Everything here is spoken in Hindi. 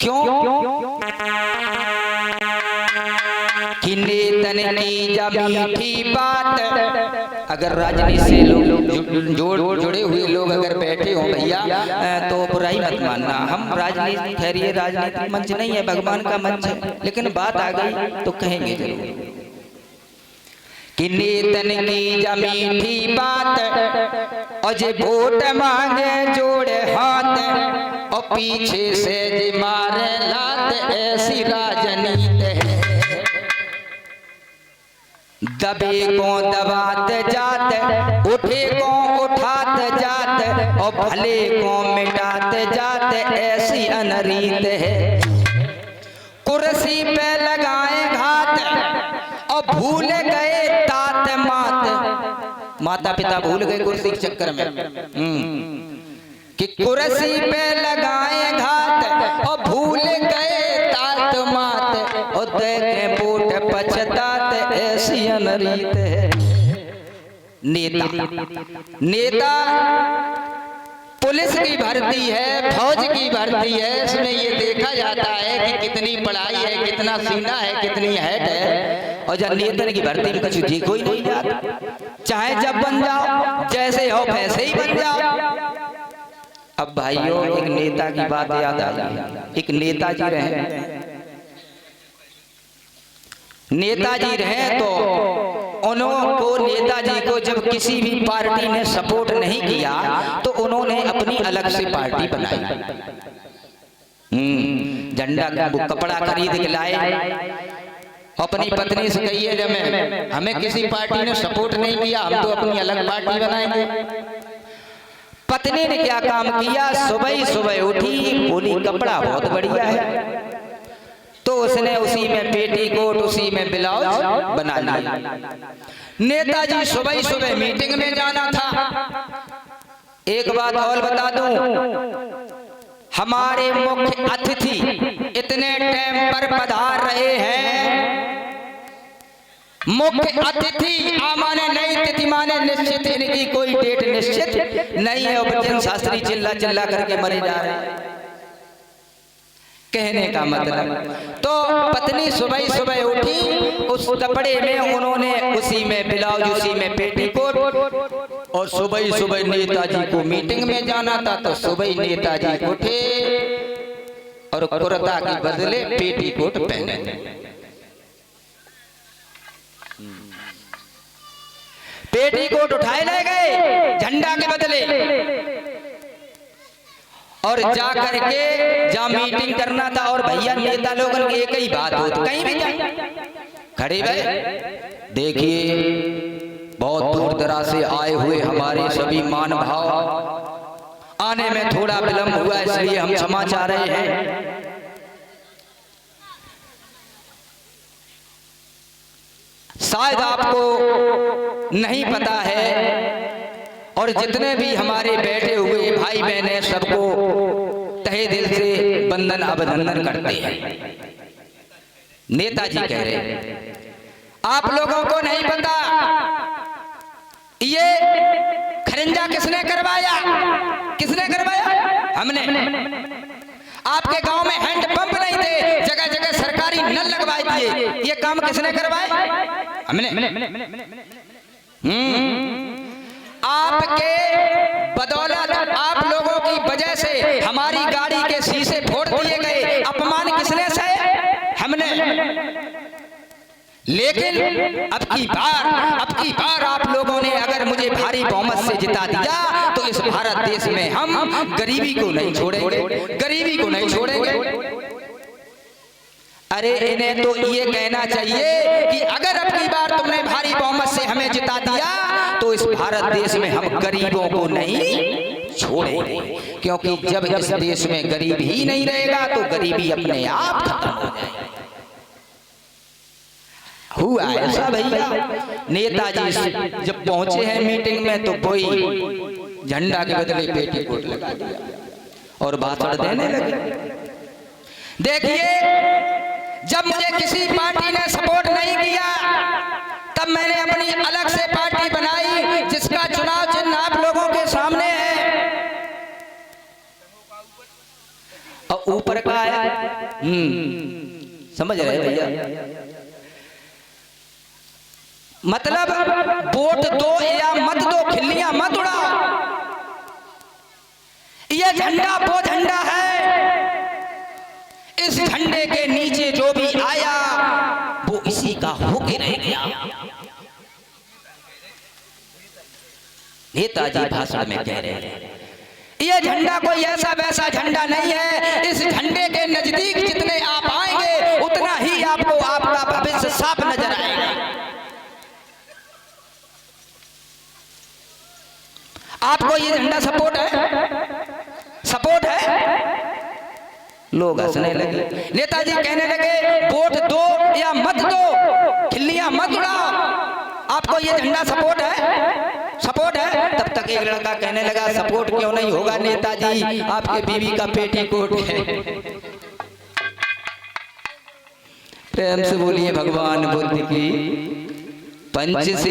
क्यों कि नेतन की जब मीठी बात, अगर राजनीति से लोग जुड़े हुए लोग अगर बैठे हो भैया तो बुराई मत मानना। हम राजनीति ठहरिए, राजनीतिक मंच नहीं है, भगवान का मंच है, लेकिन बात आ गई तो कहेंगे जरूर कि नेतन की जब मीठी बात और जे वोट मांगे जोड़े हाथ और पीछे से जे मारे लात, ऐसी राजनीति है। दबे को दबात जात, उठे को उठात जात और भले को मिटात जात, ऐसी अनरीत है। कुर्सी पे लगाए घात और भूल गए तात मात, माता पिता भूल गए कुर्सी के चक्कर में कि कुर्सी पे लगाए घात और भूल गए तात मात और देखे पोट पछतात, ऐसी अनरीत है। नेता पुलिस की भर्ती है, फौज की भर्ती है, इसमें ये देखा जाता है कि कितनी पढ़ाई है, कितना सीना है, कितनी हैट है। और जब नेता की भर्ती में कुछ देखो ही नहीं जाता, चाहे जब बन जाओ, जैसे हो वैसे ही बन जाओ। अब भाइयों एक नेता की बात याद आई। एक नेताजी रहे तो उनको नेताजी को जब किसी भी पार्टी ने सपोर्ट नहीं किया तो उन्होंने अपनी अलग से पार्टी बनाई। झंडा का कपड़ा खरीद के लाए, अपनी पत्नी से कहिए जब हमें किसी पार्टी ने सपोर्ट नहीं किया, हम तो अपनी अलग पार्टी बनाएंगे। पत्नी ने क्या काम किया, सुबह सुबह उठी, बोली कपड़ा बहुत बढ़िया है, तो उसने उसी में पेटीकोट, उसी में ब्लाउज बना लिया। नेताजी सुबह सुबह मीटिंग में जाना था। एक बात और बता दूं, हमारे मुख्य अतिथि इतने टाइम पर पधार रहे हैं। मुख्य अतिथि माने नई तिथि माने निश्चित, इनकी कोई डेट निश्चित नहीं है। बच्चन शास्त्री चिल्ला चिल्ला करके मरे जा रहे हैं। कहने का मतलब तो पत्नी सुबह सुबह उठी, उस कपड़े में उन्होंने उसी में ब्लाउज, उसी में पेटीकोट, और सुबह सुबह नेताजी को मीटिंग में जाना था तो सुबह नेताजी उठे और कुर्ता के बदले पेटीकोट पहने। पेटीकोट उठाए ले गए झंडा के बदले और जा करके जहाँ मीटिंग करना था। और भैया नेता लोगों की एक ही बात होती, कहीं भी जाए खड़े भाई देखिए, बहुत दूर दराज से आए हुए हमारे सभी मान भाव, आने में थोड़ा विलंब हुआ इसलिए हम क्षमा चाह रहे हैं। शायद आपको नहीं पता है, और जितने भी हमारे बैठे हुए भाई बहन हैं सबको तहे दिल से वंदन अभिनंदन करते हैं। नेताजी कह रहे हैं, आप लोगों को नहीं पता ये खरिंजा किसने करवाया? किसने करवाया? हमने। आपके गांव में हैंडपंप नहीं थे, जगह जगह सरकारी नल लगवाए दिए, ये काम किसने करवाए? हमने। आपके बदौलत, आप लोगों की वजह से हमारी गाड़ी के शीशे फोड़ दिए गए। अपमान किसने सहे? हमने। लेकिन अब की बार आप लोगों ने अगर मुझे भारी बहुमत से जिता दिया तो इस भारत देश में हम गरीबी को नहीं छोड़ेंगे, गरीबी को नहीं छोड़ेंगे। अरे इन्हें तो ये कहना चाहिए कि अगर अब की बार तुमने भारी बहुमत से हमें जिता दिया तो इस भारत देश में हम गरीबों को नहीं छोड़ेंगे, क्योंकि जब इस देश में गरीब ही नहीं रहेगा तो गरीबी अपने आप खत्म हो जाएगी। हुआ ऐसा भैया। नेताजी जब पहुंचे हैं मीटिंग में तो कोई झंडा के बदले पेटीकोट लगा दिया और भाषण देने लगे। देखिए, जब मुझे किसी पार्टी ने सपोर्ट नहीं किया तब मैंने अपनी अलग से पार्टी बनाई जिसका चुनाव चिन्ह आप लोगों के सामने है। और ऊपर का है समझ रहे भैया? मतलब वोट दो या मत दो, खिल्लियां मत उड़ा। ये झंडा वो झंडा है, इस झंडे के नीचे जो भी आया वो इसी का होके रह गया। नेताजी भाषण में कह रहे हैं ये झंडा कोई ऐसा वैसा झंडा नहीं है, इस झंडे के नजदीक जितने आप आएंगे उतना ही आपको आपका भविष्य साफ नजर आएगा। आपको ये झंडा सपोर्ट है? सपोर्ट है? लोग हंसने लगे। नेताजी कहने लगे वोट दो या मत दो, खिल्लियां मत उड़ाओ, आपको ये झंडा सपोर्ट है? सपोर्ट है? तब तक एक लड़का कहने लगा सपोर्ट क्यों नहीं होगा नेताजी, आपके बीवी का पेटीकोट है। प्रेम से बोलिए भगवान बुद्ध की पंचशील।